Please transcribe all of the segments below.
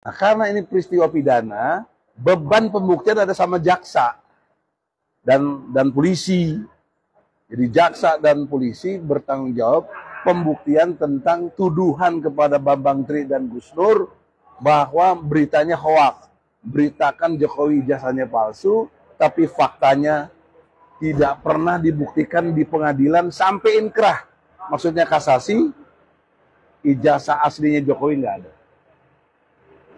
Nah, karena ini peristiwa pidana, beban pembuktian ada sama jaksa dan polisi. Jadi jaksa dan polisi bertanggung jawab pembuktian tentang tuduhan kepada Bambang Tri dan Gus Nur bahwa beritanya hoak. Beritakan Jokowi ijazahnya palsu, tapi faktanya tidak pernah dibuktikan di pengadilan sampai inkrah. Maksudnya kasasi, ijazah aslinya Jokowi nggak ada.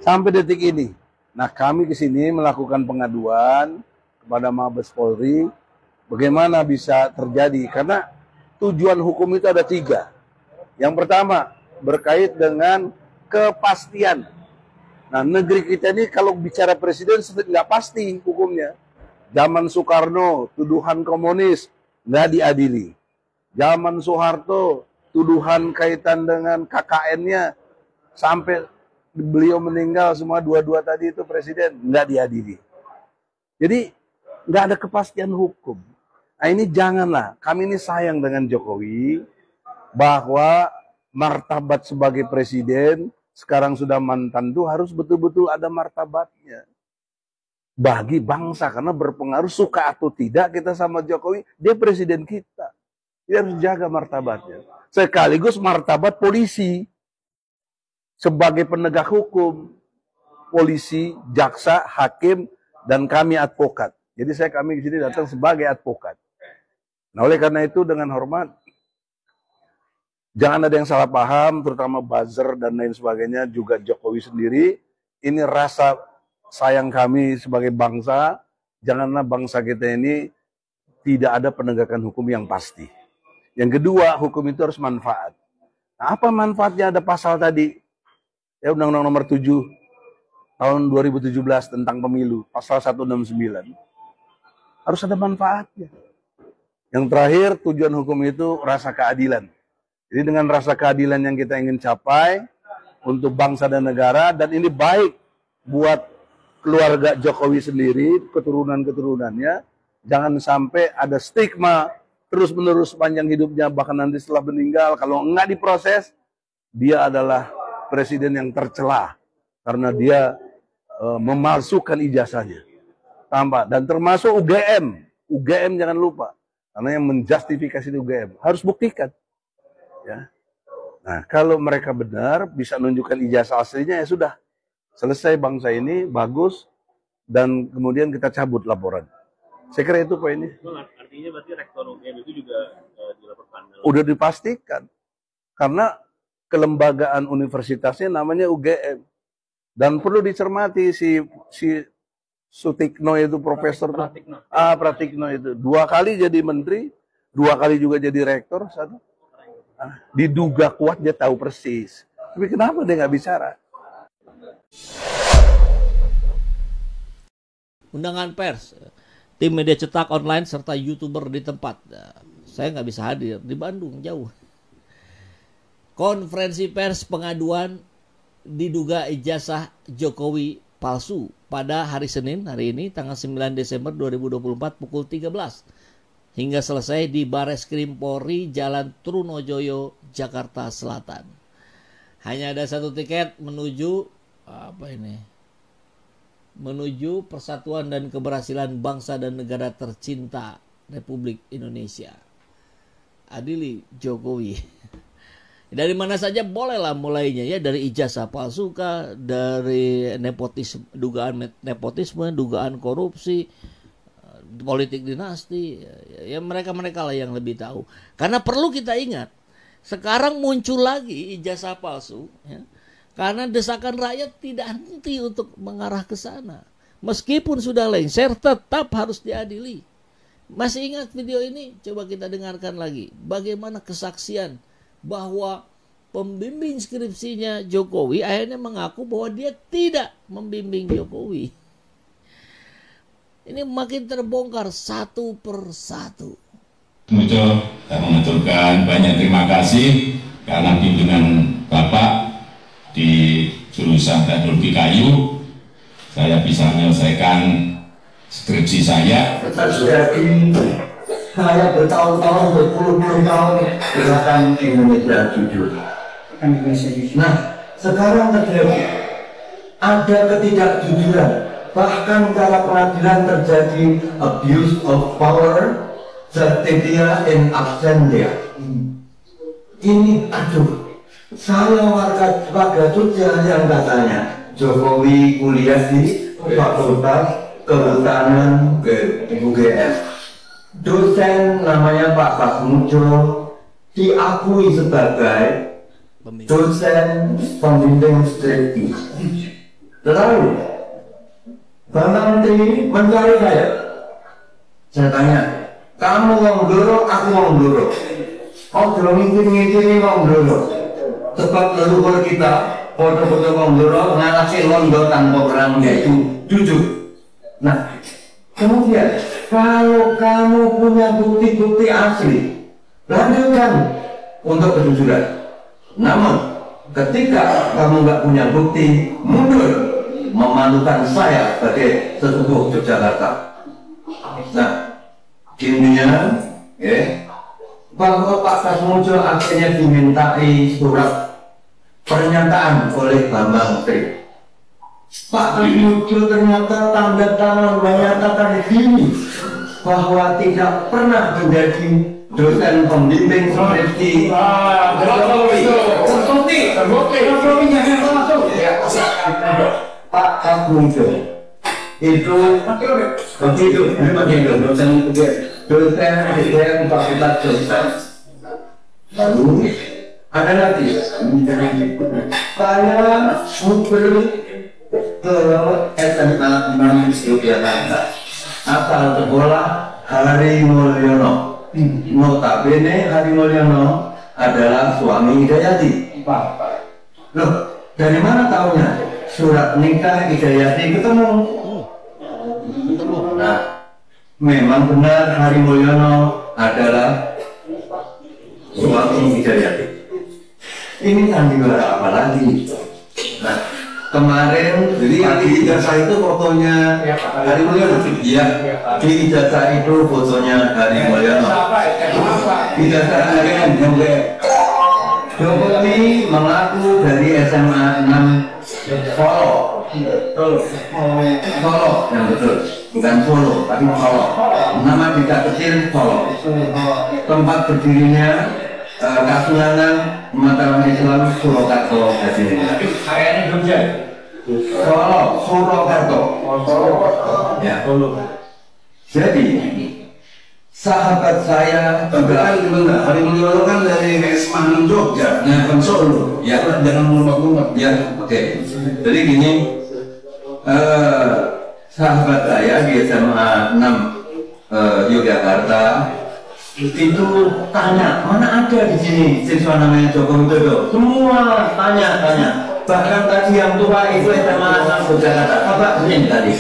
Sampai detik ini. Nah, kami ke sini melakukan pengaduan kepada Mabes Polri, bagaimana bisa terjadi, karena tujuan hukum itu ada 3. Yang pertama, berkait dengan kepastian. Nah, negeri kita ini kalau bicara presiden nggak pasti hukumnya. Zaman Soekarno, tuduhan komunis, nggak diadili. Zaman Soeharto, tuduhan kaitan dengan KKN-nya, sampai beliau meninggal semua dua-dua tadi itu presiden, nggak diadili. Jadi, nggak ada kepastian hukum. Nah, ini janganlah, kami ini sayang dengan Jokowi, bahwa martabat sebagai presiden, sekarang sudah mantan itu harus betul-betul ada martabatnya. Bagi bangsa, karena berpengaruh suka atau tidak kita sama Jokowi, dia presiden kita. Dia harus jaga martabatnya. Sekaligus martabat polisi. Sebagai penegak hukum, polisi, jaksa, hakim, dan kami advokat. Jadi kami di sini datang sebagai advokat. Nah, oleh karena itu dengan hormat, jangan ada yang salah paham, terutama buzzer dan lain sebagainya, juga Jokowi sendiri. Ini rasa sayang kami sebagai bangsa, janganlah bangsa kita ini tidak ada penegakan hukum yang pasti. Yang kedua, hukum itu harus manfaat. Nah, apa manfaatnya? Ada pasal tadi, ya Undang-Undang Nomor 7 tahun 2017 tentang pemilu, pasal 169. Harus ada manfaatnya. Yang terakhir, tujuan hukum itu rasa keadilan. Jadi dengan rasa keadilan yang kita ingin capai untuk bangsa dan negara, dan ini baik buat keluarga Jokowi sendiri, keturunan-keturunannya, jangan sampai ada stigma terus-menerus sepanjang hidupnya, bahkan nanti setelah meninggal, kalau enggak diproses, dia adalah presiden yang tercela karena dia memalsukan ijazahnya. Tambah, dan termasuk UGM jangan lupa, karena yang menjustifikasi UGM harus buktikan. Ya. Nah, kalau mereka benar bisa menunjukkan ijazah aslinya, ya sudah selesai, bangsa ini bagus, dan kemudian kita cabut laporan. Saya kira itu poinnya. Artinya berarti rektor UGM itu juga dilaporkan. Udah dipastikan, karena kelembagaan universitasnya namanya UGM. Dan perlu dicermati si Sutikno itu profesor Pratikno itu 2 kali jadi menteri, 2 kali juga jadi rektor, satu. Diduga kuat dia tahu persis. Tapi kenapa dia nggak bicara? Undangan pers, tim media cetak online serta YouTuber di tempat. Saya nggak bisa hadir di Bandung, jauh. Konferensi pers pengaduan diduga ijazah Jokowi palsu pada hari Senin, hari ini tanggal 9 Desember 2024 pukul 13 hingga selesai di Bareskrim Polri Jalan Trunojoyo, Jakarta Selatan. Hanya ada 1 tiket menuju menuju persatuan dan keberhasilan bangsa dan negara tercinta Republik Indonesia. Adili Jokowi. Dari mana saja bolehlah mulainya, ya, dari ijazah palsu kah, dari nepotisme, dugaan nepotisme, dugaan korupsi, politik dinasti, ya mereka lah yang lebih tahu. Karena perlu kita ingat, sekarang muncul lagi ijazah palsu, ya, karena desakan rakyat tidak henti untuk mengarah ke sana. Meskipun sudah lengser, tetap harus diadili. Masih ingat video ini? Coba kita dengarkan lagi. Bagaimana kesaksian bahwa pembimbing skripsinya Jokowi akhirnya mengaku bahwa dia tidak membimbing Jokowi. Ini makin terbongkar satu persatu. Saya mengaturkan banyak terima kasih karena bimbingan Bapak di jurusan teknologi kayu, saya bisa menyelesaikan skripsi saya. Saya bertahun-tahun, berpuluh-puluh tahun gerakan Indonesia Jujur. Nah, sekarang terjadi ada ketidakjujuran, bahkan kala pengadilan terjadi abuse of power, justitia in absentia. Ini aduh, saya warga Jogja yang katanya Jokowi kuliah di Fakultas Kehutanan UGM. Dosen namanya Pak Pasmujo diakui sebagai dosen pembimbing strategi. Lalu Bang Menteri mencari saya tanya, kamu wong Bloro, aku wong Bloro. Oh, belum ngintip-ngintip wong Bloro. Sebab leluhur kita foto-foto wong Bloro ngalasi Londo tanpa perang, yaitu jujur. Nah, kemudian kalau kamu punya bukti-bukti asli, lanjutkan untuk kejujuran. Namun ketika kamu nggak punya bukti, mundur, memalukan saya sebagai sesepuh Yogyakarta. Nah, intinya, bahwa Pak Pasmujo akhirnya dimintai surat pernyataan oleh Bambang Tri. Pak Pasmujo ternyata tanda tangan menyatakan begini, bahwa tidak pernah menjadi dosen pembimbing skripsi Pak Pasmujo itu dosen Fakultas Dosen. Lalu ada lagi saya super ke SMA 6 Yogyakarta, asal sekolah Hari Mulyono. Notabene Hari Mulyono adalah suami Hidayati. Loh, dari mana tahunya? Surat nikah Hidayati ketemu. Nah, memang benar Hari Mulyono adalah suami Hidayati. Ini sandiwara apa lagi? Nah, kemarin jadi di ijazah itu fotonya Hari Mulyono. Iya, di ijazah itu fotonya Hari Mulyono. Ijazah Hari Mulyono. Jokowi mengaku dari SMA 6 Solo. Solo yang betul, bukan Solo, tapi Solo. Nama tidak kecil Solo. Tempat berdirinya Kasunanan Mataram Islam Surakarta hasilnya. Kayaknya Jogja. Solo, Surakarta. Ya. Jadi sahabat saya juga Hari Mulyono kan dari SMA 6 Jogja, nah kan Solo. ya jangan ngumpat-ngumpat. Ya, oke. Jadi gini, sahabat saya di SMA 6 Yogyakarta itu tanya, mana ada di sini siswa namanya Joko Widodo? Semua tanya. Bahkan tadi yang tua itu SMA 6 Yogyakarta. Apa ini tadi?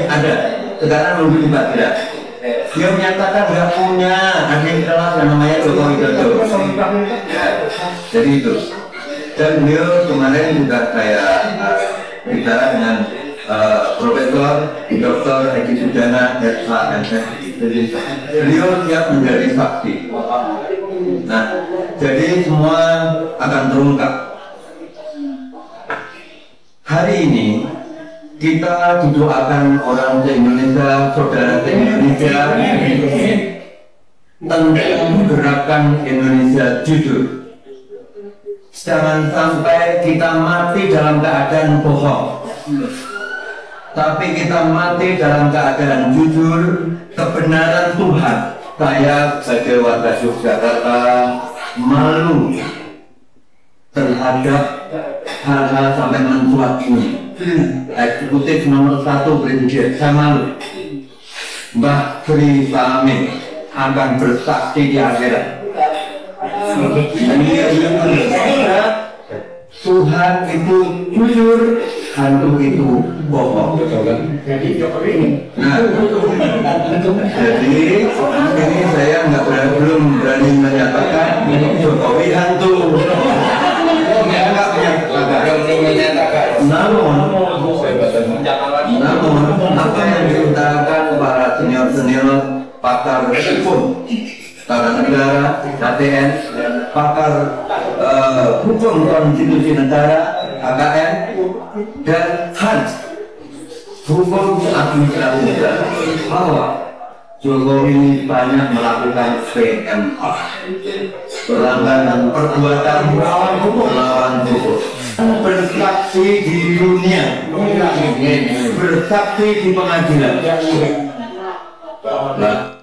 Ada. Sekarang nunggu di Baghdad. Dia menyatakan nggak punya adik kelas yang namanya Joko Widodo. Ya, jadi itu. Dan beliau kemarin juga saya bicara dengan Profesor Dr. Eki Sudana SHMS. Jadi beliau siap menjadi saksi. Nah, jadi semua akan terungkap. Hari ini kita didoakan orang se-Indonesia, saudara se-Indonesia, tentang gerakan Indonesia jujur. Jangan sampai kita mati dalam keadaan bohong, tapi kita mati dalam keadaan jujur, kebenaran Tuhan. Saya sebagai warga Yogyakarta malu terhadap hal-hal sampai mencuat ini. Eksekutif nomor 1 Presiden, saya malu. Mbah Sri Samin akan bersaksi di akhirat. Tuhan itu jujur, hantu itu bohong. Jadi ini saya belum berani menyatakan Jokowi hantu. Namun apa yang diutarakan para senior pakar hukum tata negara, KTN, pakar hukum konstitusi negara KKN, dan Hans hukum administrasi bahwa Jokowi ini banyak melakukan PMA, pelanggaran perbuatan melawan hukum, bersaksi di dunia, bersaksi di pengadilan. Nah,